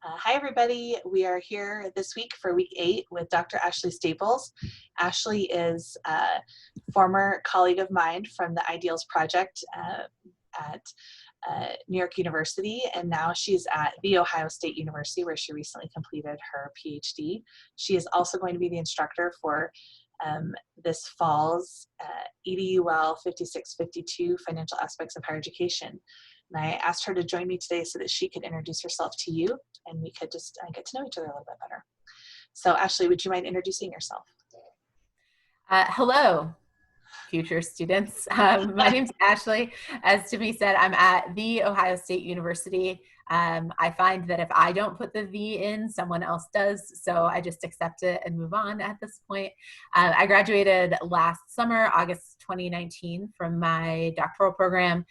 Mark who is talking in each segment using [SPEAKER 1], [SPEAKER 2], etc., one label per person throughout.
[SPEAKER 1] Hi, everybody. We are here this week for week 8 with Dr. Ashley Staples. Ashley is a former colleague of mine from the Ideals Project at New York University, and now she's at The Ohio State University, where she recently completed her PhD. She is also going to be the instructor for this fall's EDUL 5652 Financial Aspects of Higher Education. And I asked her to join me today so that she could introduce herself to you and we could just get to know each other a little bit better. So Ashley, would you mind introducing yourself?
[SPEAKER 2] Hello, future students. My name's Ashley. As Timmy said, I'm at The Ohio State University. I find that if I don't put the "the" in, someone else does, so I just accept it and move on at this point. I graduated last summer, August 2019, from my doctoral program,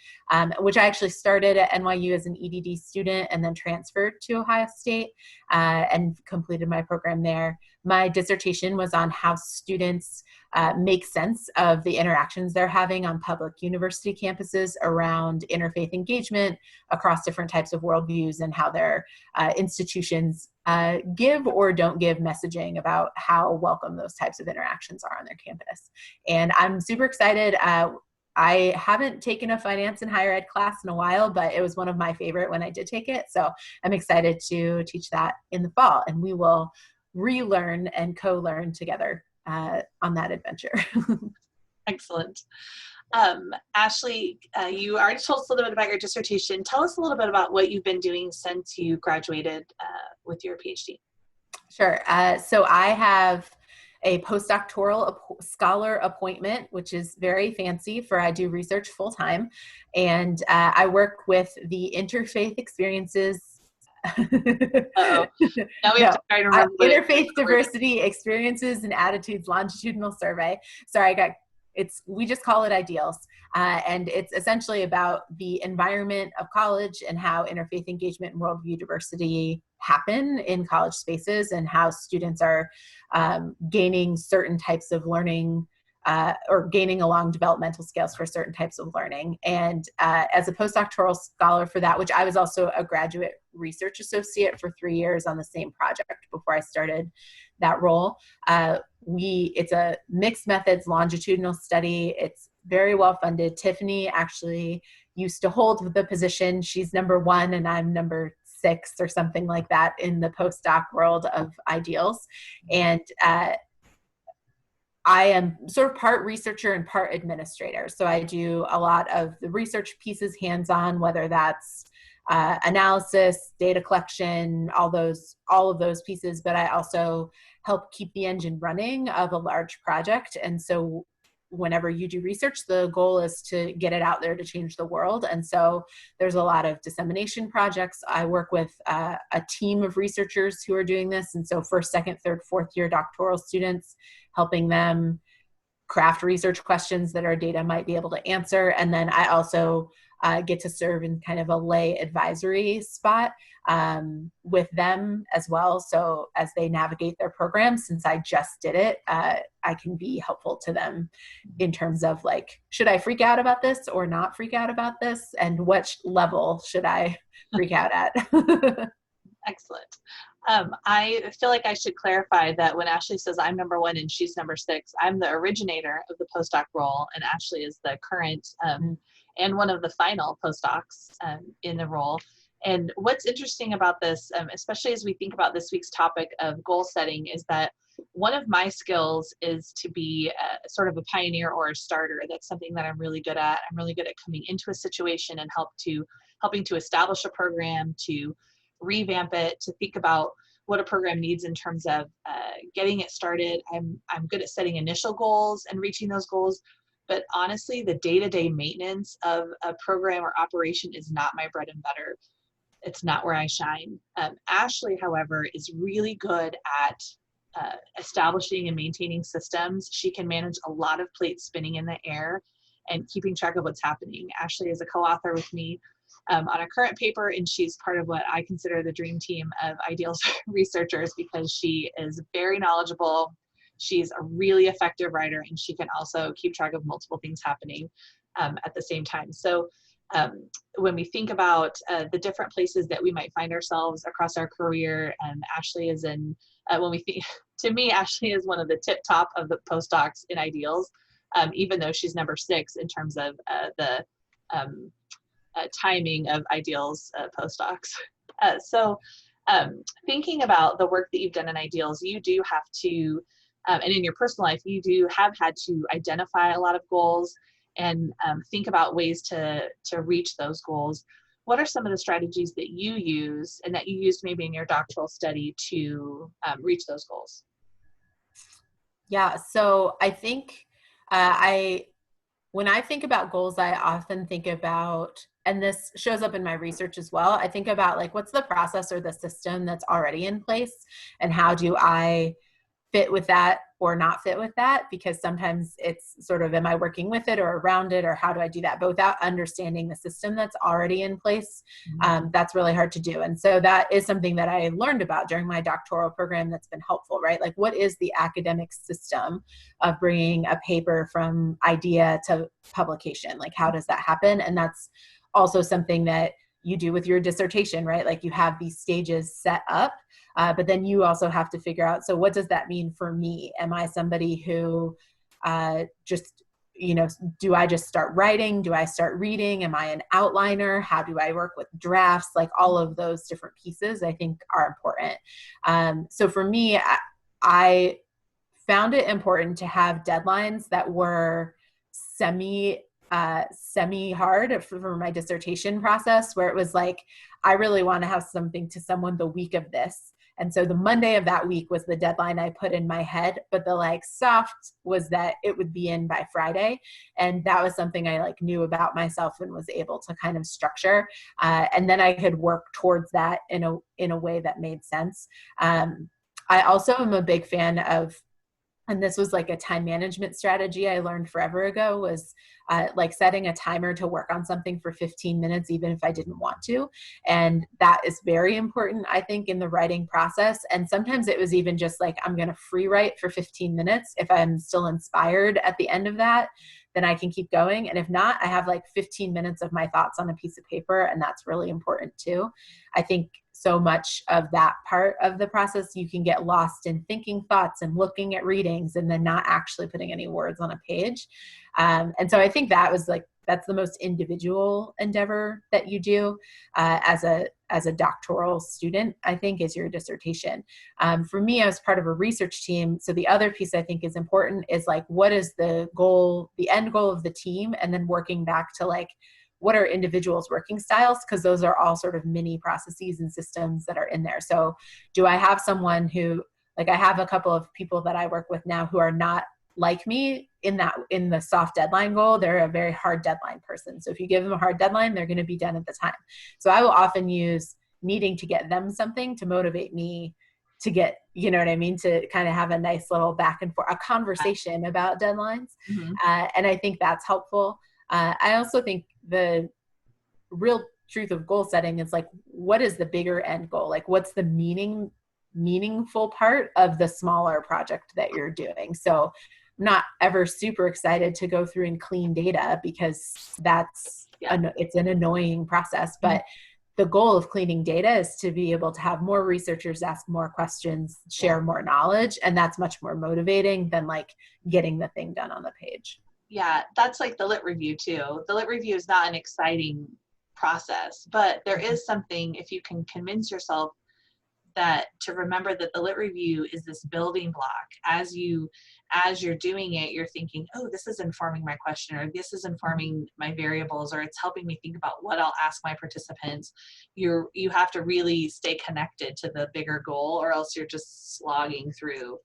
[SPEAKER 2] which I actually started at NYU as an EDD student and then transferred to Ohio State and completed my program there. My dissertation was on how students make sense of the interactions they're having on public university campuses around interfaith engagement across different types of worldviews and how their institutions give or don't give messaging about how welcome those types of interactions are on their campus. And I'm super excited. I haven't taken a finance and higher ed class in a while, but it was one of my favorite when I did take it. So I'm excited to teach that in the fall, and we will relearn and co-learn together on that adventure.
[SPEAKER 1] Excellent. Ashley, you already told us a little bit about your dissertation. Tell us a little bit about what you've been doing since you graduated with your PhD.
[SPEAKER 2] Sure. So I have a postdoctoral scholar appointment, which is very fancy for I do research full time. And I work with the interfaith experiences.
[SPEAKER 1] Uh-oh. Now we have to try to remember
[SPEAKER 2] interfaith diversity experiences and attitudes longitudinal survey. Sorry, we just call it Ideals. And it's essentially about the environment of college and how interfaith engagement and worldview diversity happen in college spaces and how students are gaining certain types of learning or gaining along developmental scales for certain types of learning. And as a postdoctoral scholar for that, which I was also a graduate research associate for 3 years on the same project before I started that role, it's a mixed methods longitudinal study. It's very well funded. Tiffany actually used to hold the position. She's number 1 and I'm number 6 or something like that in the postdoc world of Ideals. And I am sort of part researcher and part administrator. So I do a lot of the research pieces hands-on, whether that's analysis, data collection, all of those pieces, but I also help keep the engine running of a large project. And so whenever you do research, the goal is to get it out there to change the world. And so there's a lot of dissemination projects. I work with a team of researchers who are doing this. And so first, second, third, fourth year doctoral students, helping them craft research questions that our data might be able to answer. And then I also get to serve in kind of a lay advisory spot with them as well. So as they navigate their program, since I just did it, I can be helpful to them in terms of like, should I freak out about this or not freak out about this? And which level should I freak out at?
[SPEAKER 1] Excellent. I feel like I should clarify that when Ashley says I'm number 1 and she's number 6, I'm the originator of the postdoc role, and Ashley is the current and one of the final postdocs in the role. And what's interesting about this, especially as we think about this week's topic of goal setting, is that one of my skills is to be sort of a pioneer or a starter. That's something that I'm really good at. I'm really good at coming into a situation and helping to establish a program, to revamp it, to think about what a program needs in terms of getting it started. I'm good at setting initial goals and reaching those goals. But honestly, the day-to-day maintenance of a program or operation is not my bread and butter. It's not where I shine. Ashley, however, is really good at establishing and maintaining systems. She can manage a lot of plates spinning in the air and keeping track of what's happening. Ashley is a co-author with me on a current paper, and she's part of what I consider the dream team of Ideals researchers because she is very knowledgeable. She's a really effective writer, and she can also keep track of multiple things happening at the same time. So when we think about the different places that we might find ourselves across our career, Ashley is in, when we think, to me, Ashley is one of the tip top of the postdocs in ideals, even though she's number 6 in terms of the um, timing of ideals postdocs. So thinking about the work that you've done in ideals, you do have to, and in your personal life, you do have had to identify a lot of goals and think about ways to reach those goals. What are some of the strategies that you use and that you used maybe in your doctoral study to reach those goals?
[SPEAKER 2] Yeah, so I think when I think about goals, I often think about, and this shows up in my research as well, I think about like, what's the process or the system that's already in place, and how do I fit with that or not fit with that? Because sometimes it's sort of, am I working with it or around it, or how do I do that? But without understanding the system that's already in place, that's really hard to do. And so that is something that I learned about during my doctoral program that's been helpful, right? Like, what is the academic system of bringing a paper from idea to publication? Like, how does that happen? And that's also something that you do with your dissertation, right? Like, you have these stages set up, but then you also have to figure out, so what does that mean for me? Am I somebody who just, do I just start writing? Do I start reading? Am I an outliner? How do I work with drafts? Like, all of those different pieces I think are important. So for me, I found it important to have deadlines that were semi hard for my dissertation process, where it was like, I really want to have something to someone the week of this. And so the Monday of that week was the deadline I put in my head, but the like soft was that it would be in by Friday. And that was something I like knew about myself and was able to kind of structure. And then I could work towards that in a way that made sense. I also am a big fan of, and this was like a time management strategy I learned forever ago, was like setting a timer to work on something for 15 minutes, even if I didn't want to. And that is very important, I think, in the writing process. And sometimes it was even just like, I'm going to free write for 15 minutes. If I'm still inspired at the end of that, then I can keep going. And if not, I have like 15 minutes of my thoughts on a piece of paper. And that's really important too. I think so much of that part of the process, you can get lost in thinking thoughts and looking at readings and then not actually putting any words on a page. And so I think that was like, that's the most individual endeavor that you do as a doctoral student, I think, is your dissertation. For me, I was part of a research team. So the other piece I think is important is like, what is the goal, the end goal of the team? And then working back to like, what are individuals' working styles? Because those are all sort of mini processes and systems that are in there. So do I have someone who, like, I have a couple of people that I work with now who are not like me in the soft deadline goal. They're a very hard deadline person. So if you give them a hard deadline, they're going to be done at the time. So I will often use needing to get them something to motivate me to get, you know what I mean, to kind of have a nice little back and forth, a conversation about deadlines.
[SPEAKER 1] Mm-hmm.
[SPEAKER 2] And I think that's helpful. I also think the real truth of goal setting is like, what is the bigger end goal? Like, what's the meaningful part of the smaller project that you're doing? So I'm not ever super excited to go through and clean data, because it's an annoying process. But the goal of cleaning data is to be able to have more researchers ask more questions, share more knowledge. And that's much more motivating than like getting the thing done on the page.
[SPEAKER 1] Yeah, that's like the lit review too. The lit review is not an exciting process, but there is something, if you can convince yourself that, to remember that the lit review is this building block. As you're doing it, you're thinking, oh, this is informing my question, or this is informing my variables, or it's helping me think about what I'll ask my participants. You have to really stay connected to the bigger goal, or else you're just slogging through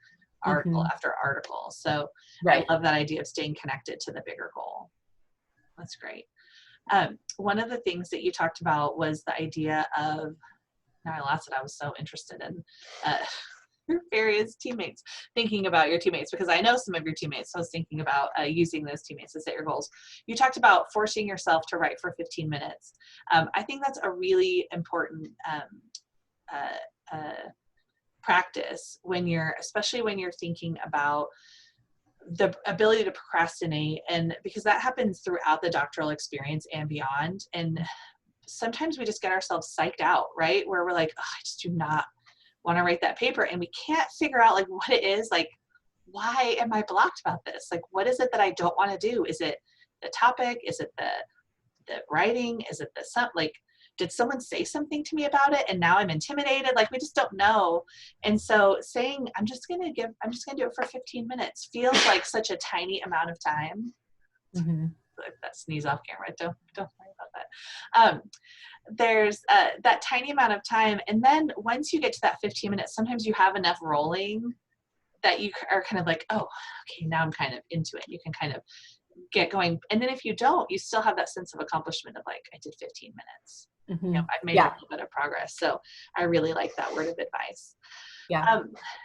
[SPEAKER 1] article after article. So
[SPEAKER 2] Right.
[SPEAKER 1] I love that idea of staying connected to the bigger goal. That's great. One of the things that you talked about was the idea of, now I lost it, I was so interested in your various teammates, thinking about your teammates, because I know some of your teammates, so I was thinking about using those teammates to set your goals. You talked about forcing yourself to write for 15 minutes. I think that's a really important practice especially when you're thinking about the ability to procrastinate, and because that happens throughout the doctoral experience and beyond. And sometimes we just get ourselves psyched out, right? Where we're like, oh, I just do not want to write that paper. And we can't figure out like what it is, like, why am I blocked about this? Like, what is it that I don't want to do? Is it the topic? Is it the writing? Is it the like, did someone say something to me about it and now I'm intimidated? Like, we just don't know. And so saying, I'm just going to do it for 15 minutes feels like such a tiny amount of time.
[SPEAKER 2] Mm-hmm.
[SPEAKER 1] That sneeze off camera. Don't worry about that. There's that tiny amount of time. And then once you get to that 15 minutes, sometimes you have enough rolling that you are kind of like, oh, okay, now I'm kind of into it. You can kind of get going. And then if you don't, you still have that sense of accomplishment of like, I did 15 minutes.
[SPEAKER 2] Mm-hmm.
[SPEAKER 1] You know, I've made a little bit of progress. So I really like that word of advice.
[SPEAKER 2] Yeah.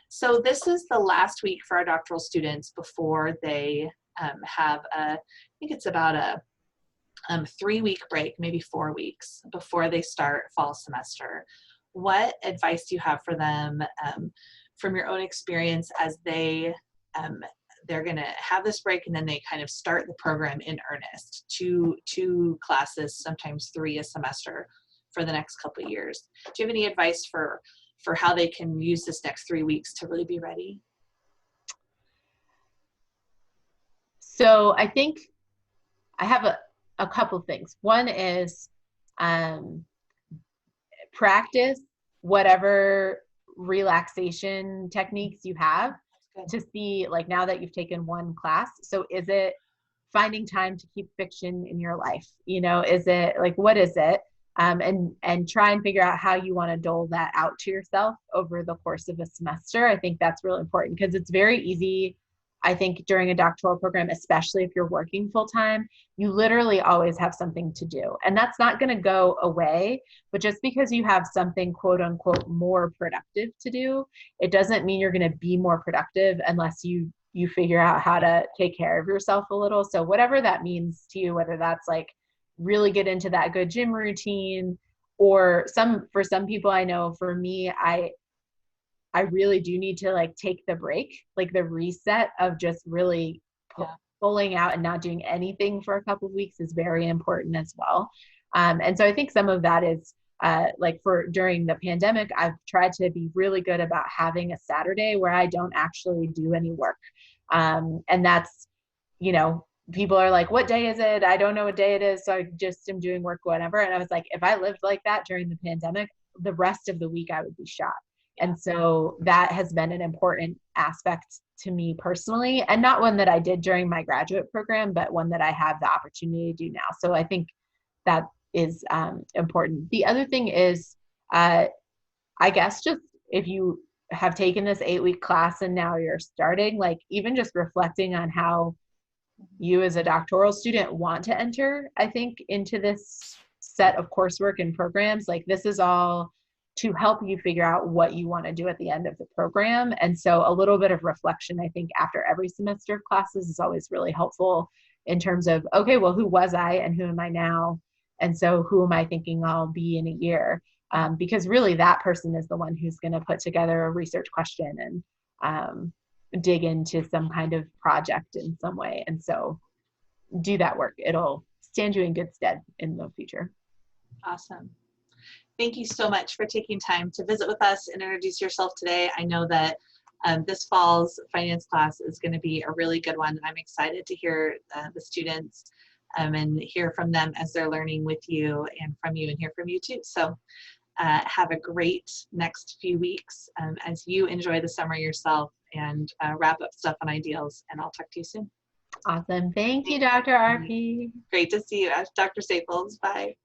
[SPEAKER 1] So this is the last week for our doctoral students before they have I think it's about a 3-week break, maybe 4 weeks before they start fall semester. What advice do you have for them from your own experience as they're going to have this break and then they kind of start the program in earnest, two classes, sometimes 3 a semester for the next couple of years? Do you have any advice for how they can use this next 3 weeks to really be ready?
[SPEAKER 2] So I think I have a couple things. One is practice whatever relaxation techniques you have to see, like, now that you've taken one class. So is it finding time to keep fiction in your life? You know, is it like, what is it? And try and figure out how you want to dole that out to yourself over the course of a semester. I think that's really important because it's very easy, I think, during a doctoral program, especially if you're working full time, you literally always have something to do. And that's not going to go away. But just because you have something, quote unquote, more productive to do, it doesn't mean you're going to be more productive unless you figure out how to take care of yourself a little. So whatever that means to you, whether that's like really get into that good gym routine, or for some people, I know for me, I really do need to like take the break, like the reset of just really pulling out and not doing anything for a couple of weeks is very important as well. And so I think some of that is like during the pandemic, I've tried to be really good about having a Saturday where I don't actually do any work. And that's, you know, people are like, what day is it? I don't know what day it is. So I just am doing work, whatever. And I was like, if I lived like that during the pandemic, the rest of the week I would be shot. And so that has been an important aspect to me personally, and not one that I did during my graduate program, but one that I have the opportunity to do now. So I think that is important. The other thing is, I guess, just if you have taken this 8-week class and now you're starting, like even just reflecting on how you as a doctoral student want to enter, I think, into this set of coursework and programs. Like, this is all to help you figure out what you want to do at the end of the program. And so a little bit of reflection, I think, after every semester of classes is always really helpful in terms of, okay, well, who was I and who am I now? And so who am I thinking I'll be in a year? Because really that person is the one who's going to put together a research question and dig into some kind of project in some way. And so do that work. It'll stand you in good stead in the future.
[SPEAKER 1] Awesome. Thank you so much for taking time to visit with us and introduce yourself today. I know that this fall's finance class is going to be a really good one. I'm excited to hear the students and hear from them as they're learning with you and hear from you too. So have a great next few weeks as you enjoy the summer yourself and wrap up stuff on ideals, and I'll talk to you soon.
[SPEAKER 2] Awesome. Thank you, Dr. RP.
[SPEAKER 1] Great to see you, Dr. Staples. Bye.